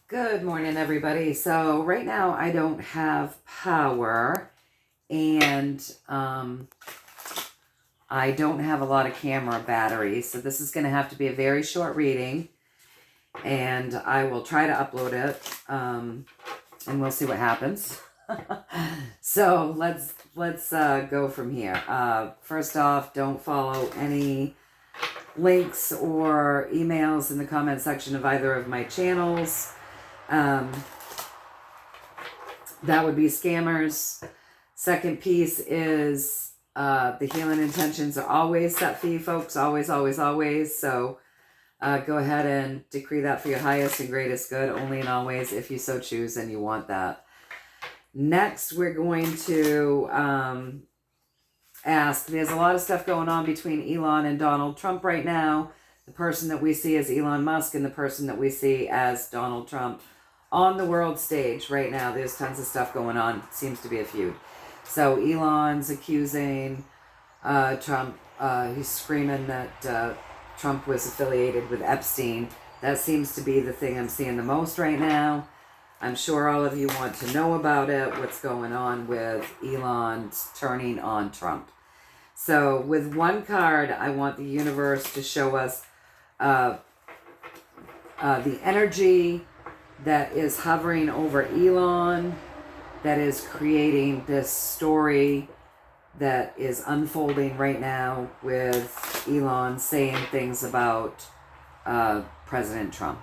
Good morning, everybody. So right now I don't have power and I don't have a lot of camera batteries. So this is going to have to be a very short reading and I will try to upload it and we'll see what happens. So let's go from here. First off, don't follow any links or emails in the comment section of either of my channels. That would be scammers. Second piece is the healing intentions are always set for you folks. Always, always, always. So go ahead and decree that for your highest and greatest good, only and always, if you so choose and you want that. Next, we're going to ask, there's a lot of stuff going on between Elon and Donald Trump right now. The person that we see as Elon Musk and the person that we see as Donald Trump on the world stage right now. There's tons of stuff going on. It seems to be a feud. So Elon's accusing Trump. He's screaming that Trump was affiliated with Epstein. That seems to be the thing I'm seeing the most right now. I'm sure all of you want to know about it, what's going on with Elon turning on Trump. So with one card, I want the universe to show us the energy that is hovering over Elon, that is creating this story that is unfolding right now with Elon saying things about President Trump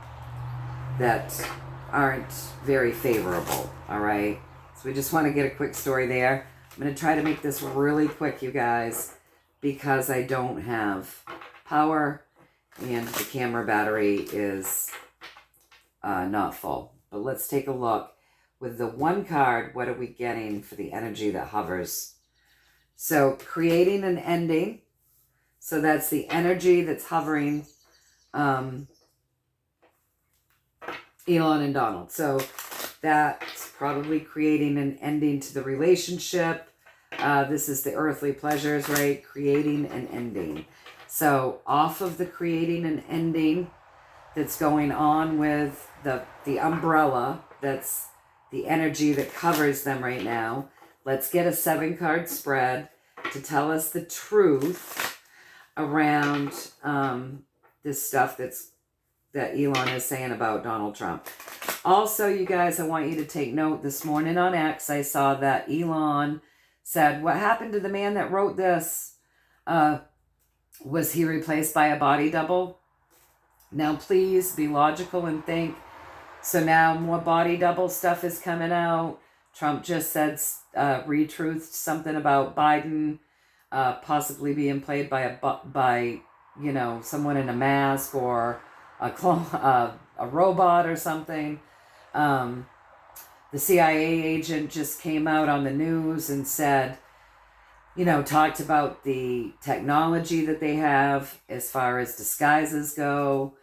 that aren't very favorable, all right? So we just want to get a quick story there. I'm going to try to make this really quick, you guys, because I don't have power and the camera battery is not full. But let's take a look. With the one card, what are we getting for the energy that hovers? So creating an ending. So that's the energy that's hovering Elon and Donald. So that's probably creating an ending to the relationship. This is the earthly pleasures, right? Creating an ending. So off of the creating an ending that's going on with the umbrella, that's the energy that covers them right now. Let's get a 7-card spread to tell us the truth around this stuff that Elon is saying about Donald Trump. Also, you guys, I want you to take note. This morning on X, I saw that Elon said, what happened to the man that wrote this? Was he replaced by a body double? Now, please be logical and think. So now more body double stuff is coming out. Trump just said, retruthed something about Biden possibly being played by someone in a mask or a clone, a robot or something. The CIA agent just came out on the news and said, talked about the technology that they have as far as disguises go.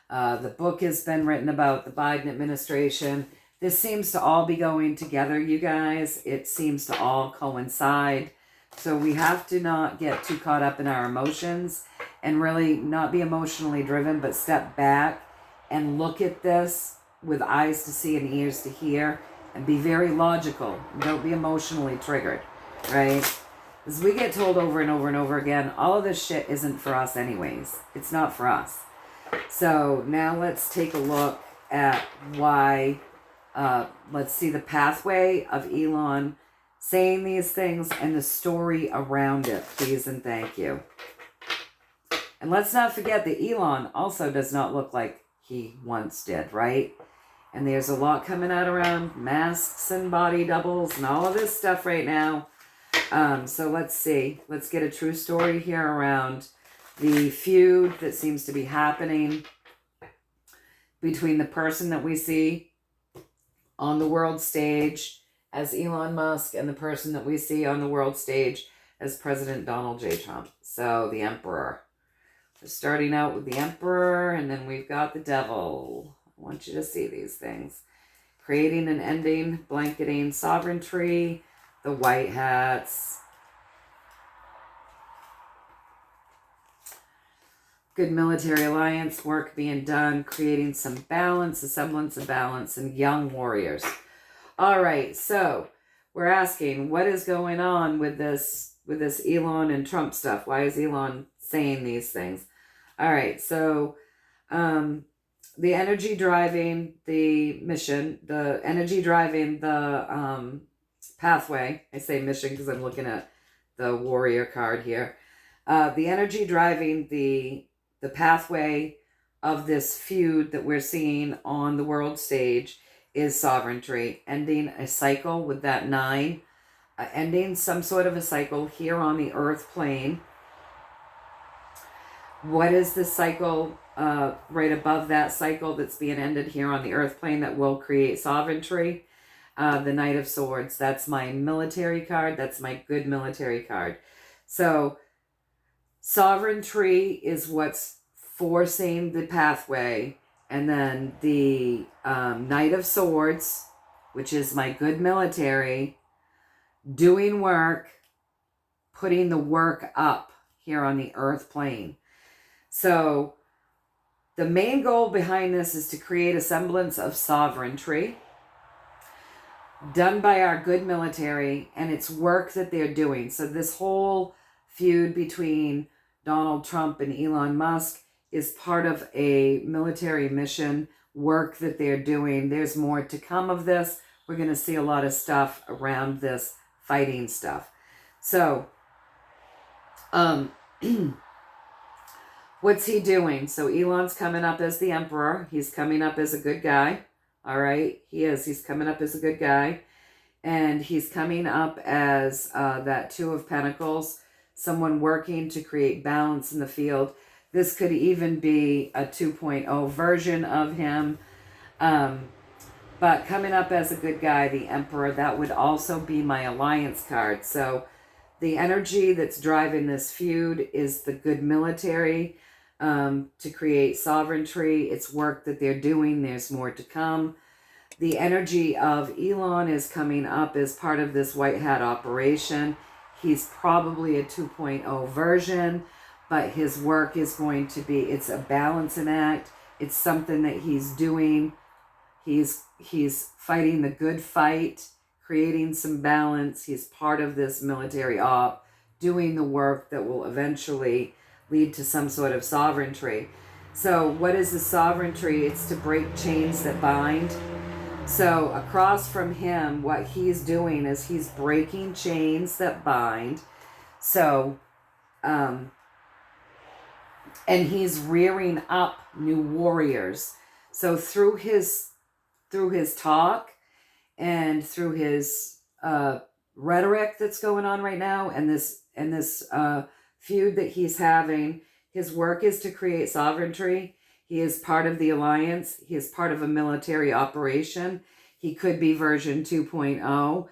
The book has been written about the Biden administration. This seems to all be going together, you guys. It seems to all coincide. So we have to not get too caught up in our emotions and really not be emotionally driven, but step back and look at this with eyes to see and ears to hear and be very logical. Don't be emotionally triggered, right? As we get told over and over and over again, all of this shit isn't for us anyways. It's not for us. So now let's take a look at why, let's see the pathway of Elon saying these things and the story around it, please and thank you. And let's not forget that Elon also does not look like he once did, right? And there's a lot coming out around masks and body doubles and all of this stuff right now. So let's see. Let's get a true story here around the feud that seems to be happening between the person that we see on the world stage as Elon Musk and the person that we see on the world stage as President Donald J. Trump. So the Emperor. We're starting out with the Emperor, and then we've got the Devil. I want you to see these things. Creating an ending, blanketing sovereignty, the White Hats. good military alliance, work being done, creating some balance, a semblance of balance, and young warriors. All right, so we're asking, what is going on with this Elon and Trump stuff? Why is Elon saying these things? All right, so the energy driving the mission, the energy driving the pathway. I say mission because I'm looking at the warrior card here. The energy driving the pathway of this feud that we're seeing on the world stage is sovereignty, ending a cycle with that 9, ending some sort of a cycle here on the earth plane. What is the cycle right above that cycle that's being ended here on the earth plane that will create sovereignty? The Knight of Swords. That's my military card. That's my good military card. So sovereignty is what's forcing the pathway. And then the Knight of Swords, which is my good military, doing work, putting the work up here on the earth plane. So the main goal behind this is to create a semblance of sovereignty done by our good military, and it's work that they're doing. So this whole feud between Donald Trump and Elon Musk is part of a military mission, work that they're doing. There's more to come of this. We're going to see a lot of stuff around this fighting stuff. So, what's he doing? So Elon's coming up as the emperor. He's coming up as a good guy. All right. He is. He's coming up as a good guy. And he's coming up as that 2 of Pentacles, someone working to create balance in the field. This could even be a 2.0 version of him. But coming up as a good guy, the emperor, that would also be my alliance card. So the energy that's driving this feud is the good military to create sovereignty. It's work that they're doing. There's more to come. The energy of Elon is coming up as part of this white hat operation. He's probably a 2.0 version, but his work is going to be, it's a balancing act. It's something that he's doing. He's fighting the good fight, creating some balance. He's part of this military op, doing the work that will eventually lead to some sort of sovereignty. So what is the sovereignty? It's to break chains that bind. So across from him, what he's doing is he's breaking chains that bind. So, and he's rearing up new warriors. So through his talk and through his rhetoric that's going on right now, and this feud that he's having, his work is to create sovereignty. He is part of the alliance. He is part of a military operation. He could be version 2.0.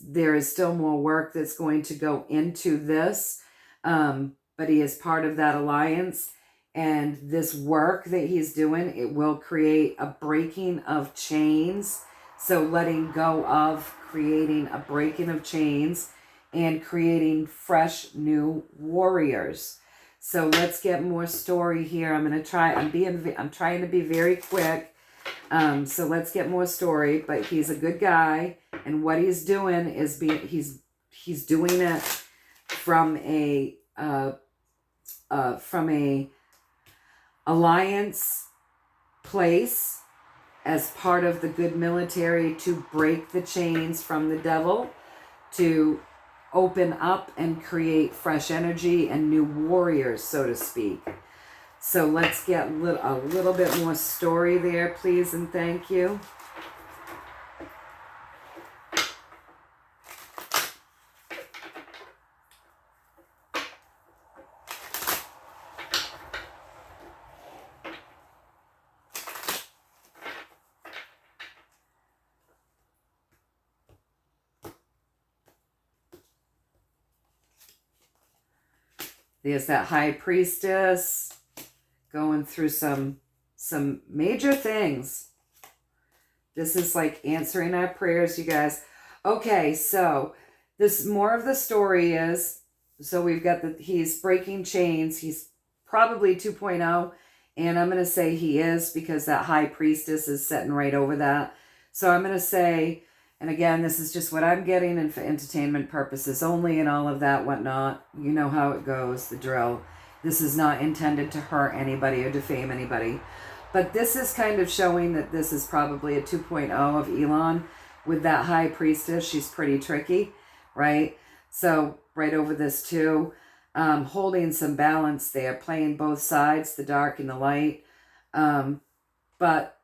There is still more work that's going to go into this, but he is part of that alliance. And this work that he's doing, it will create a breaking of chains. So letting go of, creating a breaking of chains and creating fresh new warriors. So let's get more story here. I'm trying to be very quick. So let's get more story, but he's a good guy. And what he's doing is he's doing it from a alliance place as part of the good military to break the chains from the devil, to open up and create fresh energy and new warriors, so to speak. So let's get a little bit more story there, please, and thank you. There's that high priestess going through some major things. This is like answering our prayers, you guys. Okay, so this more of the story is, so we've got he's breaking chains, he's probably 2.0. And I'm going to say he is, because that high priestess is sitting right over that. So I'm going to say, and again, this is just what I'm getting, and for entertainment purposes only and all of that whatnot. You know how it goes, the drill. This is not intended to hurt anybody or defame anybody. But this is kind of showing that this is probably a 2.0 of Elon. With that high priestess, she's pretty tricky, right? So right over this too. Holding some balance there, playing both sides, the dark and the light. But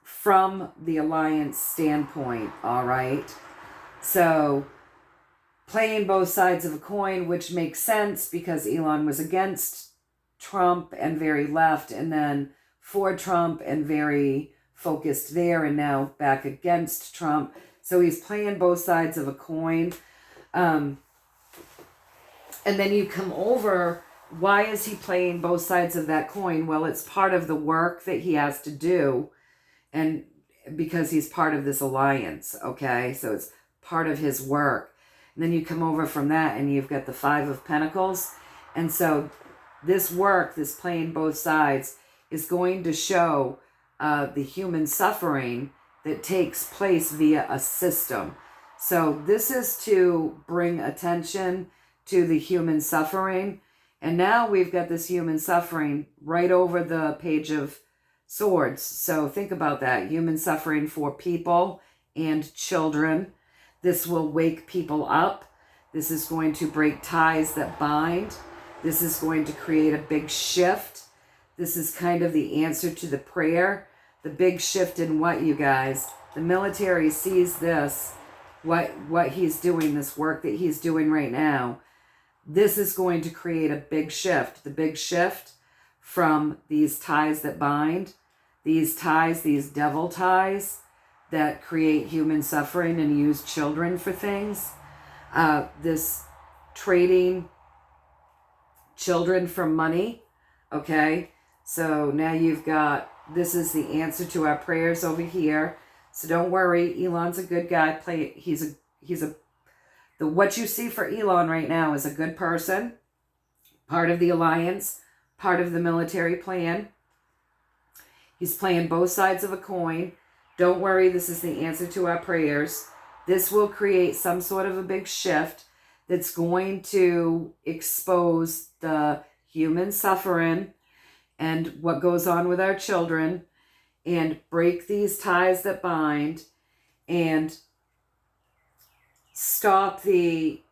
from the alliance standpoint, all right? So playing both sides of a coin, which makes sense because Elon was against Trump and very left, and then for Trump and very focused there, and now back against Trump. So he's playing both sides of a coin. And then you come over, why is he playing both sides of that coin? Well, it's part of the work that he has to do, and because he's part of this alliance, okay? So it's part of his work. And then you come over from that, and you've got the Five of Pentacles. And so this work, this playing both sides, is going to show the human suffering that takes place via a system. So this is to bring attention to the human suffering. And now we've got this human suffering right over the Page of Swords. So think about that. Human suffering for people and children. This will wake people up. This is going to break ties that bind. This is going to create a big shift. This is kind of the answer to the prayer. The big shift in what, you guys? The military sees this, what he's doing, this work that he's doing right now. This is going to create a big shift. The big shift from these ties that bind, these ties, these devil ties that create human suffering and use children for things. This trading children for money, okay? So now you've got, this is the answer to our prayers over here. So don't worry, Elon's a good guy. What you see for Elon right now is a good person, part of the alliance, part of the military plan. He's playing both sides of a coin. Don't worry, this is the answer to our prayers. This will create some sort of a big shift that's going to expose the human suffering and what goes on with our children, and break these ties that bind, and stop the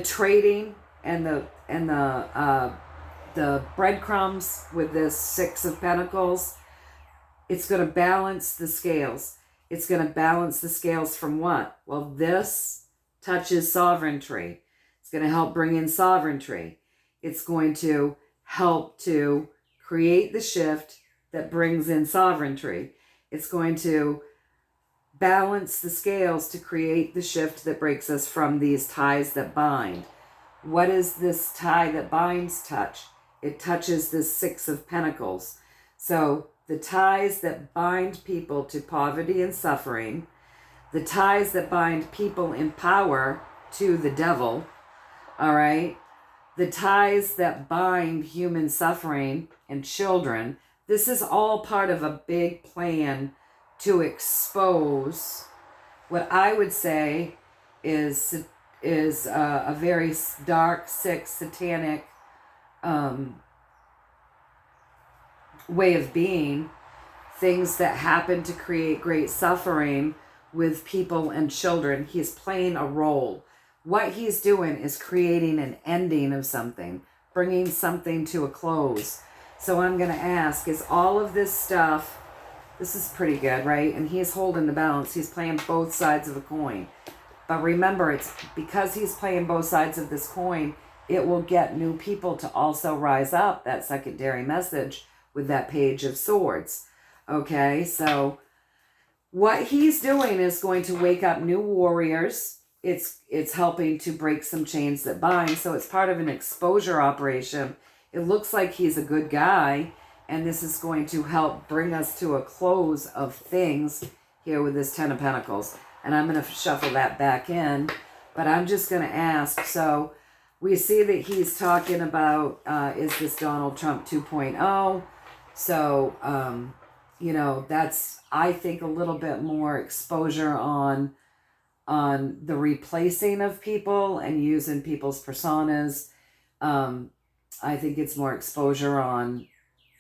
trading and the breadcrumbs with this Six of Pentacles. It's going to balance the scales. It's going to balance the scales from what? Well, this touches sovereignty. It's going to help bring in sovereignty. It's going to help to create the shift that brings in sovereignty. It's going to balance the scales to create the shift that breaks us from these ties that bind. What is this tie that binds touch? It touches this Six of Pentacles. So the ties that bind people to poverty and suffering, the ties that bind people in power to the devil, all right? The ties that bind human suffering and children. This is all part of a big plan to expose what I would say is a very dark, sick, satanic way of being. Things that happen to create great suffering with people and children. He's playing a role. What he's doing is creating an ending of something, bringing something to a close. So I'm going to ask, is all of this stuff, this is pretty good, right? And he's holding the balance. He's playing both sides of a coin. But remember, it's because he's playing both sides of this coin, it will get new people to also rise up, that secondary message with that Page of Swords. Okay, so what he's doing is going to wake up new warriors. It's helping to break some chains that bind. So it's part of an exposure operation. It looks like he's a good guy, and this is going to help bring us to a close of things here with this Ten of Pentacles. And I'm going to shuffle that back in, but I'm just going to ask, so we see that he's talking about, is this Donald Trump 2.0? So, you know, that's, I think, a little bit more exposure on the replacing of people and using people's personas. I think it's more exposure on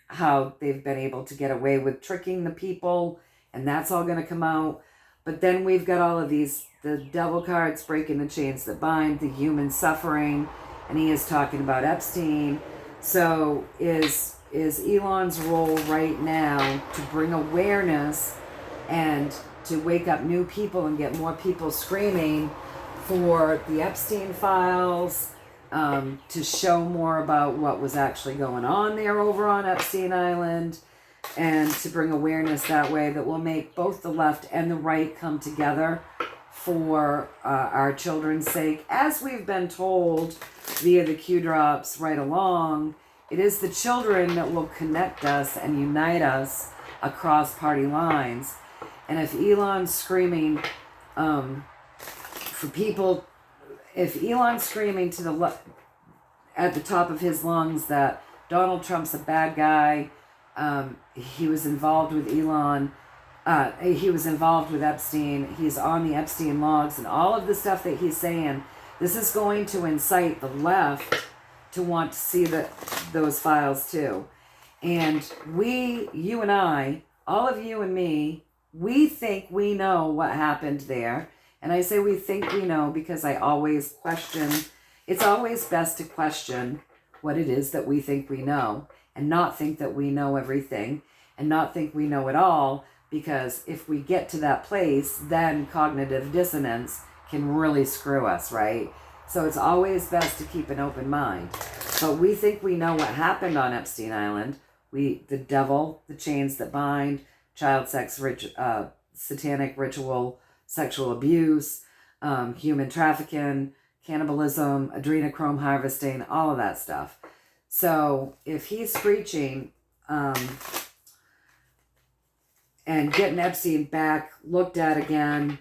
how they've been able to get away with tricking the people, and that's all going to come out. But then we've got all of these, the devil cards, breaking the chains that bind, the human suffering, and he is talking about Epstein. So is Elon's role right now to bring awareness and to wake up new people and get more people screaming for the Epstein files, to show more about what was actually going on there over on Epstein Island, and to bring awareness that way that will make both the left and the right come together for our children's sake. As we've been told via the Q drops right along, it is the children that will connect us and unite us across party lines. And if Elon's screaming for people, if Elon's screaming to the at the top of his lungs that Donald Trump's a bad guy, he was involved with Elon, he was involved with Epstein, he's on the Epstein logs, and all of the stuff that he's saying, this is going to incite the left to want to see those files too. And we, you and I, all of you and me, we think we know what happened there. And I say we think we know because I always question. It's always best to question what it is that we think we know, and not think that we know everything, and not think we know it all, because if we get to that place, then cognitive dissonance can really screw us, right? So it's always best to keep an open mind. But we think we know what happened on Epstein Island. The devil, the chains that bind, child sex, satanic ritual, sexual abuse, human trafficking, cannibalism, adrenochrome harvesting, all of that stuff. So if he's screeching and getting Epstein back looked at again,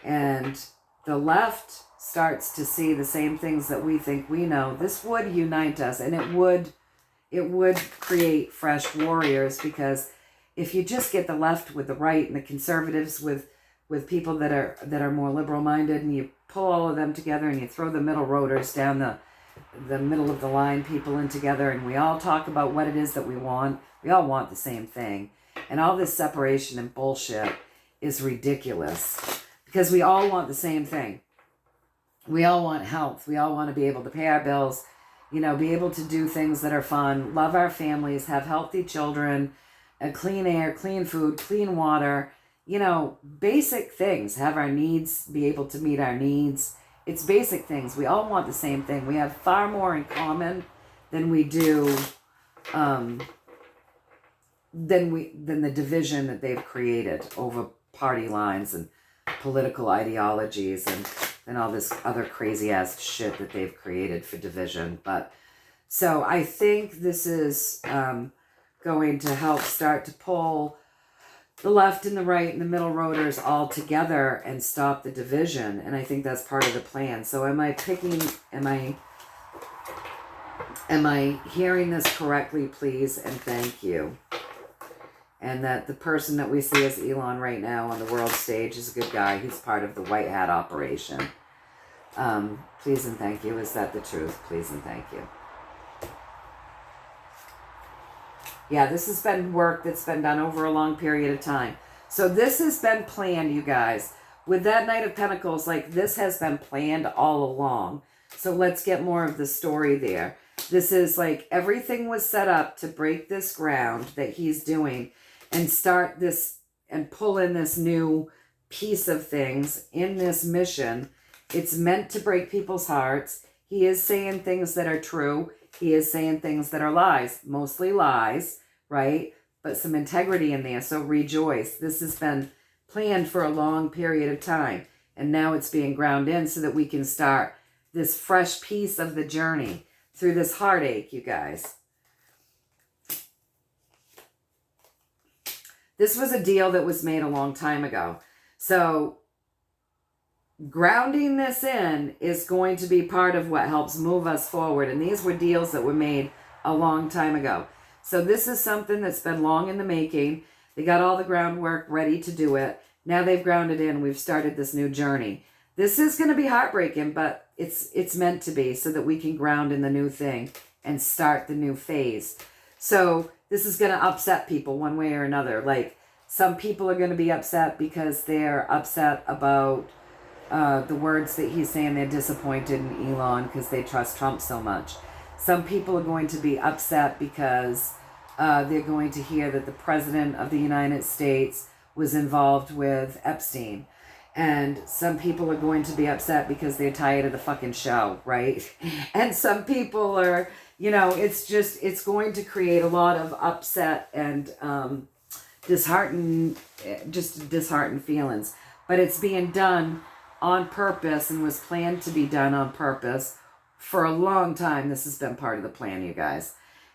and the left starts to see the same things that we think we know, this would unite us, and it would create fresh warriors. Because if you just get the left with the right and the conservatives with people that are more liberal minded, and you pull all of them together and you throw the middle roaders down the middle of the line people in together, and we all talk about what it is that we want. We all want the same thing. And all this separation and bullshit is ridiculous, because we all want the same thing. We all want health. We all want to be able to pay our bills, be able to do things that are fun, love our families, have healthy children, clean air, clean food, clean water, basic things, have our needs, be able to meet our needs. It's basic things. We all want the same thing. We have far more in common than we do, than the division that they've created over party lines and political ideologies and all this other crazy ass shit that they've created for division. But so I think this is going to help start to pull the left and the right and the middle roaders all together and stop the division. And I think that's part of the plan. So am I hearing this correctly, please? And thank you. And that the person that we see as Elon right now on the world stage is a good guy. He's part of the white hat operation. Please and thank you. Is that the truth? Please and thank you. Yeah, this has been work that's been done over a long period of time. So this has been planned, you guys. With that Knight of Pentacles, this has been planned all along. So let's get more of the story there. This is everything was set up to break this ground that he's doing and start this and pull in this new piece of things in this mission. It's meant to break people's hearts. He is saying things that are true. He is saying things that are lies, mostly lies, right? But some integrity in there. So rejoice. This has been planned for a long period of time. And now it's being ground in so that we can start this fresh piece of the journey through this heartache, you guys. This was a deal that was made a long time ago. So grounding this in is going to be part of what helps move us forward. And these were deals that were made a long time ago. So this is something that's been long in the making. They got all the groundwork ready to do it. Now they've grounded in. We've started this new journey. This is going to be heartbreaking, but it's meant to be so that we can ground in the new thing and start the new phase. So this is going to upset people one way or another. Like, some people are going to be upset because they're upset about the words that he's saying. They're disappointed in Elon because they trust Trump so much. Some people are going to be upset because they're going to hear that the president of the United States was involved with Epstein. And some people are going to be upset because they're tired of the fucking show, right? And some people are, it's going to create a lot of upset and disheartened feelings. But it's being done on purpose and was planned to be done on purpose for a long time. This has been part of the plan, you guys.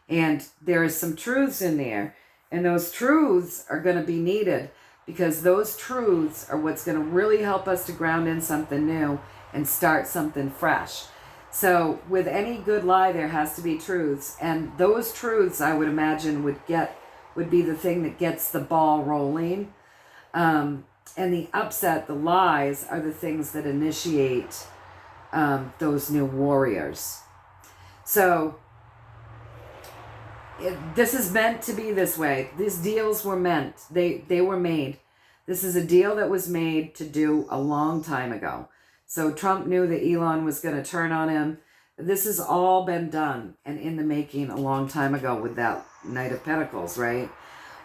And there is some truths in there. And those truths are going to be needed, because those truths are what's going to really help us to ground in something new and start something fresh. So with any good lie, there has to be truths. And those truths, I would imagine, would be the thing that gets the ball rolling. And the upset, the lies, are the things that initiate those new warriors. So this is meant to be this way. These deals were meant. They were made. This is a deal that was made to do a long time ago. So Trump knew that Elon was going to turn on him. This has all been done and in the making a long time ago with that Knight of Pentacles, right?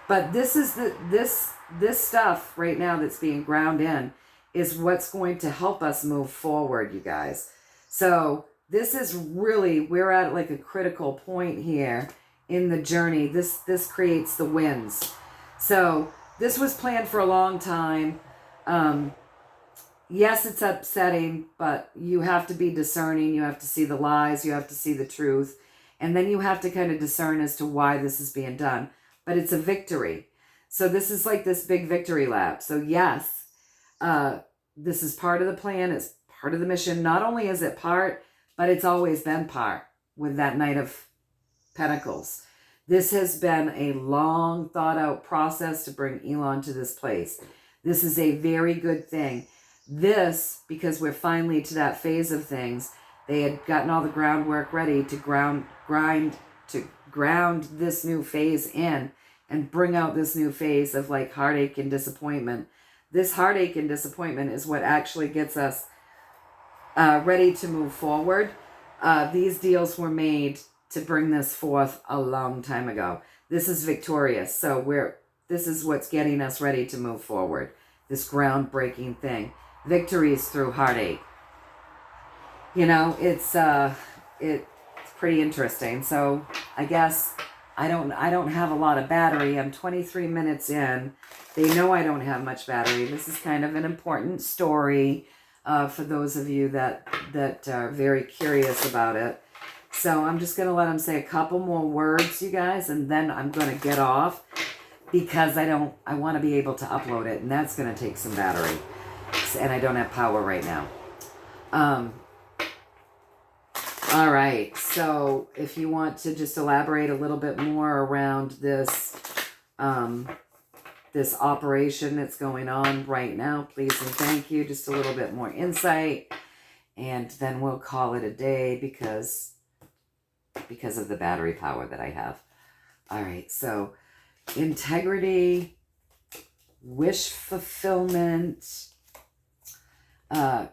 But this is this stuff right now that's being ground in is what's going to help us move forward, you guys. So this is really, we're at like a critical point here in the journey. This creates the wins. So this was planned for a long time. Yes, it's upsetting, but you have to be discerning. You have to see the lies. You have to see the truth. And then you have to kind of discern as to why this is being done. But it's a victory. So this is like this big victory lap. So yes, this is part of the plan. It's part of the mission. Not only is it part, but it's always been part with that Knight of Pentacles. This has been a long thought out process to bring Elon to this place. This is a very good thing. This, because we're finally to that phase of things, they had gotten all the groundwork ready to ground this new phase in and bring out this new phase of like heartache and disappointment. This heartache and disappointment is what actually gets us ready to move forward. These deals were made to bring this forth a long time ago. This is victorious. So this is what's getting us ready to move forward. This groundbreaking thing. Victory is through heartache. It's pretty interesting. So I guess I don't have a lot of battery. I'm 23 minutes in. They know I don't have much battery. This is kind of an important story for those of you that are very curious about it. So I'm just going to let them say a couple more words, you guys, and then I'm going to get off because I want to be able to upload it, and that's going to take some battery, and I don't have power right now. All right, so if you want to just elaborate a little bit more around this this operation that's going on right now, please and thank you. Just a little bit more insight, and then we'll call it a day because of the battery power that I have. All right, so integrity, wish fulfillment,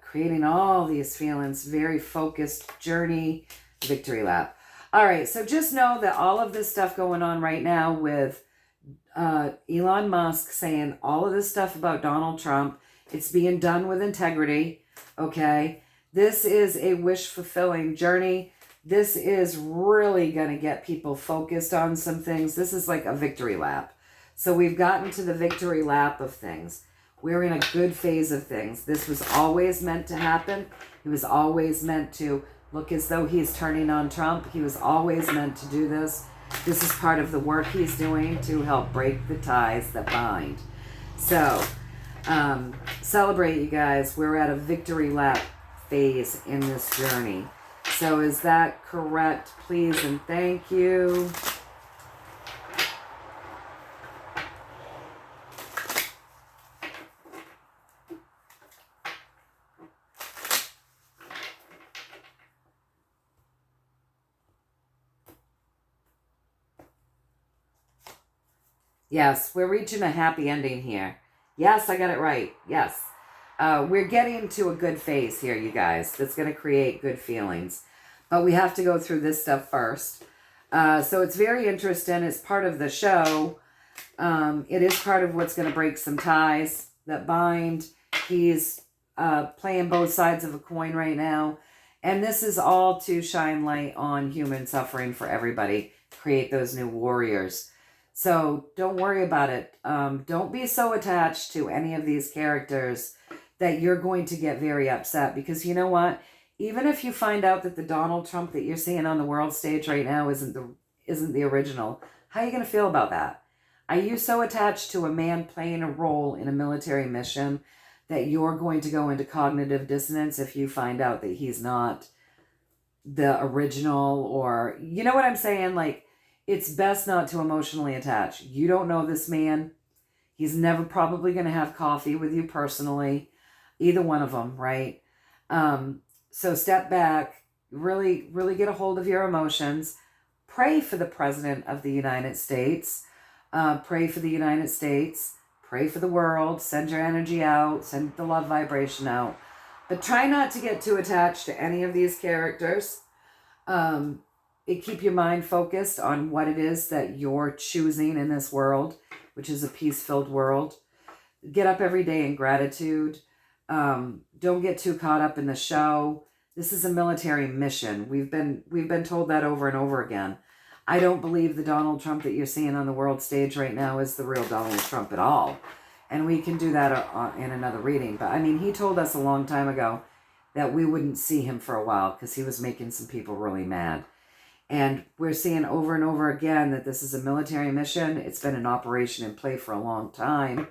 creating all these feelings, very focused journey, victory lap. All right, so just know that all of this stuff going on right now with Elon Musk saying all of this stuff about Donald Trump, it's being done with integrity, okay? This is a wish-fulfilling journey. This is really going to get people focused on some things. This is like a victory lap. So we've gotten to the victory lap of things. We're in a good phase of things. This was always meant to happen. It was always meant to look as though he's turning on Trump. He was always meant to do this. This is part of the work he's doing to help break the ties that bind. So Celebrate, you guys. We're at a victory lap phase in this journey. So is that correct? Please and thank you. Yes, we're reaching a happy ending here. Yes, I got it right. Yes. We're getting to a good phase here, you guys. That's going to create good feelings. But we have to go through this stuff first. So it's very interesting. It's part of the show. It is part of what's going to break some ties that bind. He's playing both sides of a coin right now. And this is all to shine light on human suffering for everybody. Create those new warriors. So don't worry about it. Don't be so attached to any of these characters that you're going to get very upset. Because you know what? Even if you find out that the Donald Trump that you're seeing on the world stage right now isn't the original, how are you going to feel about that? Are you so attached to a man playing a role in a military mission that you're going to go into cognitive dissonance if you find out that he's not the original? Or, you know what I'm saying? Like, it's best not to emotionally attach. You don't know this man. He's never probably going to have coffee with you personally. Either one of them, right? So step back. Really, really get a hold of your emotions. Pray for the President of the United States. Pray for the United States. Pray for the world. Send your energy out. Send the love vibration out. But try not to get too attached to any of these characters. Keep your mind focused on what it is that you're choosing in this world, which is a peace-filled world. Get up every day in gratitude. Don't get too caught up in the show. This is a military mission. We've been told that over and over again. I don't believe the Donald Trump that you're seeing on the world stage right now is the real Donald Trump at all. And we can do that in another reading. But I mean, he told us a long time ago that we wouldn't see him for a while because he was making some people really mad. And we're seeing over and over again that this is a military mission. It's been an operation in play for a long time.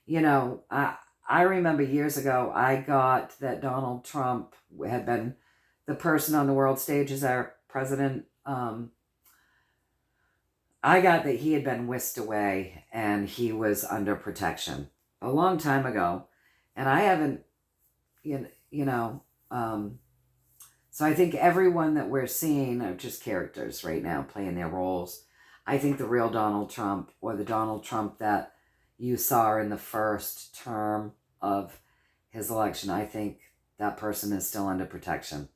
You know, I remember years ago, I got that Donald Trump had been the person on the world stage as our president. I got that he had been whisked away and he was under protection a long time ago. And I haven't, so I think everyone that we're seeing are just characters right now playing their roles. I think the real Donald Trump, or the Donald Trump that you saw in the first term of his election, I think that person is still under protection.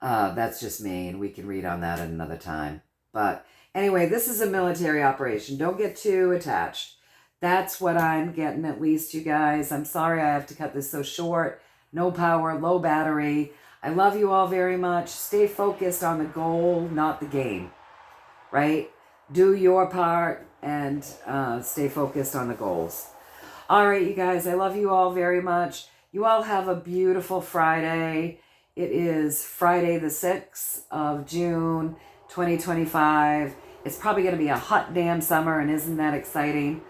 That's just me, and we can read on that at another time. But anyway, this is a military operation. Don't get too attached. That's what I'm getting, at least, you guys. I'm sorry I have to cut this so short. No power, low battery. I love you all very much. Stay focused on the goal, not the game, right? Do your part and stay focused on the goals. All right, you guys, I love you all very much. You all have a beautiful Friday. It is Friday the 6th of June, 2025. It's probably going to be a hot damn summer, and isn't that exciting?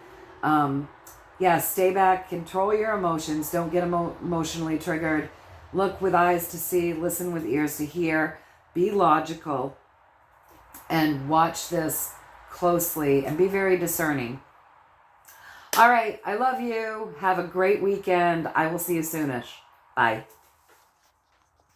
Stay back, control your emotions. Don't get emotionally triggered. Look with eyes to see, listen with ears to hear, be logical, and watch this closely and be very discerning. All right, I love you. Have a great weekend. I will see you soonish. Bye.